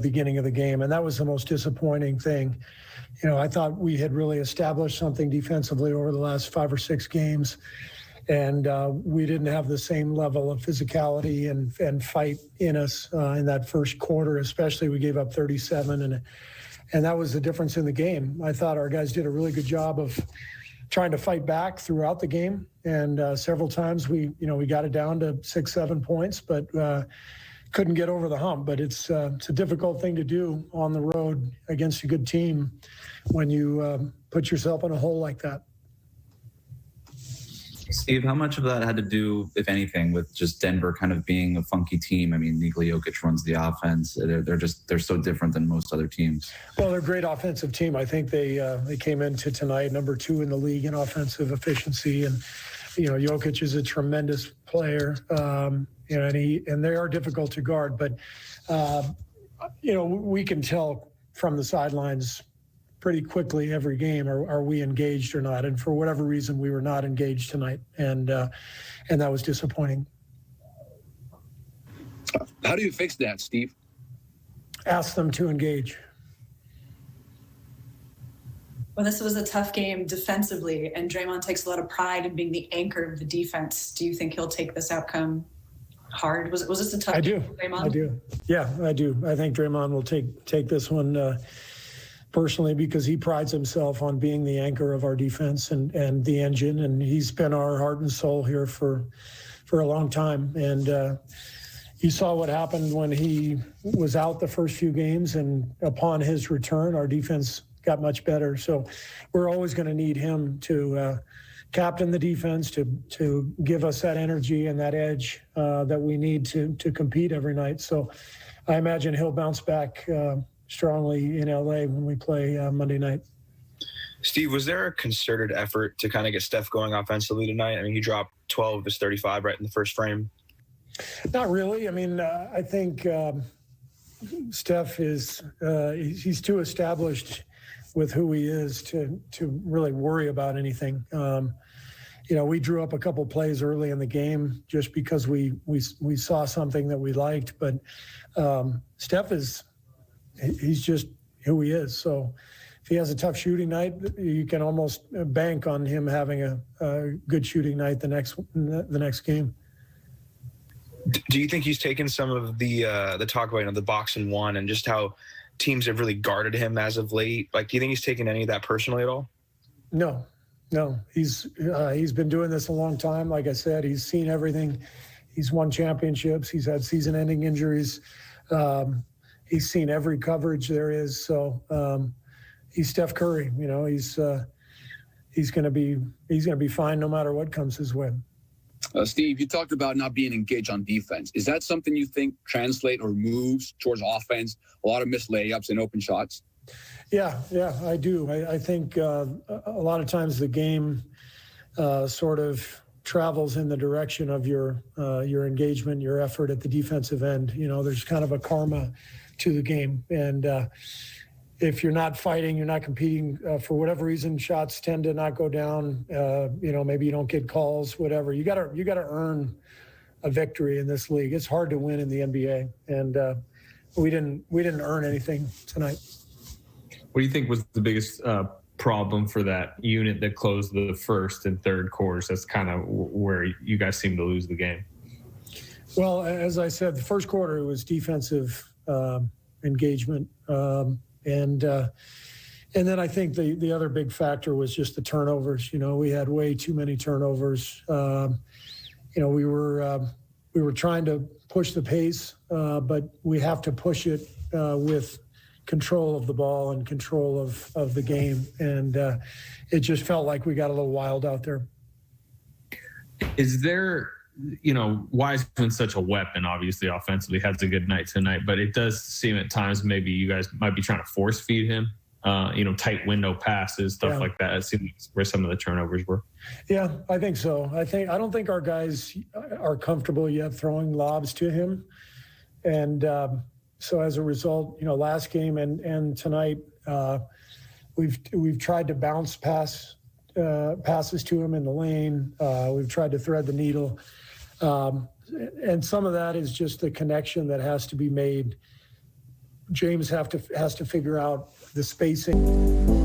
beginning of the game, and that was the most disappointing thing. I thought we had really established something defensively over the last 5 or 6 games, and we didn't have the same level of physicality and fight in us in that first quarter. Especially, we gave up 37, and that was the difference in the game. I thought our guys did a really good job of trying to fight back throughout the game, and several times we got it down to 6-7 points, but couldn't get over the hump. But it's a difficult thing to do on the road against a good team when you put yourself in a hole like that. Steve, how much of that had to do, if anything, with just Denver kind of being a funky team? I mean, Nikola Jokic runs the offense. They're so different than most other teams. Well, they're a great offensive team. I think they came into tonight number 2 in the league in offensive efficiency, and Jokic is a tremendous player. And they are difficult to guard, but we can tell from the sidelines pretty quickly every game, are we engaged or not? And for whatever reason, we were not engaged tonight, and that was disappointing. How do you fix that, Steve? Ask them to engage. Well, this was a tough game defensively, and Draymond takes a lot of pride in being the anchor of the defense. Do you think he'll take this outcome hard? Was this a tough game for Draymond? I do. Yeah, I do. I think Draymond will take this one personally, because he prides himself on being the anchor of our defense and the engine, and he's been our heart and soul here for a long time. And you saw what happened when he was out the first few games, and upon his return, our defense got much better. So we're always going to need him to captain the defense, to give us that energy and that edge that we need to compete every night. So I imagine he'll bounce back strongly in LA when we play Monday night. Steve, was there a concerted effort to kind of get Steph going offensively tonight? I mean, he dropped 12 of his 35 right in the first frame. Not really. I mean, I think Steph he's too established with who he is to really worry about anything. We drew up a couple plays early in the game just because we saw something that we liked, but Steph he's just who he is. So if he has a tough shooting night, you can almost bank on him having a good shooting night the next game. Do you think he's taken some of the talk about the box and one and just how teams have really guarded him as of late? Like, do you think he's taken any of that personally at all? No. He's been doing this a long time. Like I said, he's seen everything. He's won championships. He's had season-ending injuries. He's seen every coverage there is. So he's Steph Curry. He's going to be fine no matter what comes his way. Steve, you talked about not being engaged on defense. Is that something you think translate or moves towards offense? A lot of missed layups and open shots. Yeah, I do. I think a lot of times the game sort of travels in the direction of your engagement, your effort at the defensive end. There's kind of a karma to the game, and if you're not fighting, you're not competing for whatever reason, shots tend to not go down. Maybe you don't get calls, whatever. You gotta earn a victory in this league. It's hard to win in the NBA, and we didn't earn anything tonight. What do you think was the biggest problem for that unit that closed the first and third quarters? That's kind of where you guys seem to lose the game. Well, as I said, the first quarter was defensive engagement. And then I think the other big factor was just the turnovers. We had way too many turnovers. We were trying to push the pace, but we have to push it with control of the ball and control of the game. And it just felt like we got a little wild out there. Is there, Wiseman's such a weapon, obviously, offensively, has a good night tonight, but it does seem at times maybe you guys might be trying to force feed him, tight window passes, stuff like that. It seems where some of the turnovers were. Yeah, I think so. I don't think our guys are comfortable yet throwing lobs to him. And so as a result, last game and tonight, we've tried to bounce passes to him in the lane. We've tried to thread the needle. And some of that is just the connection that has to be made, between the guys. And, we have to James has to figure out the spacing.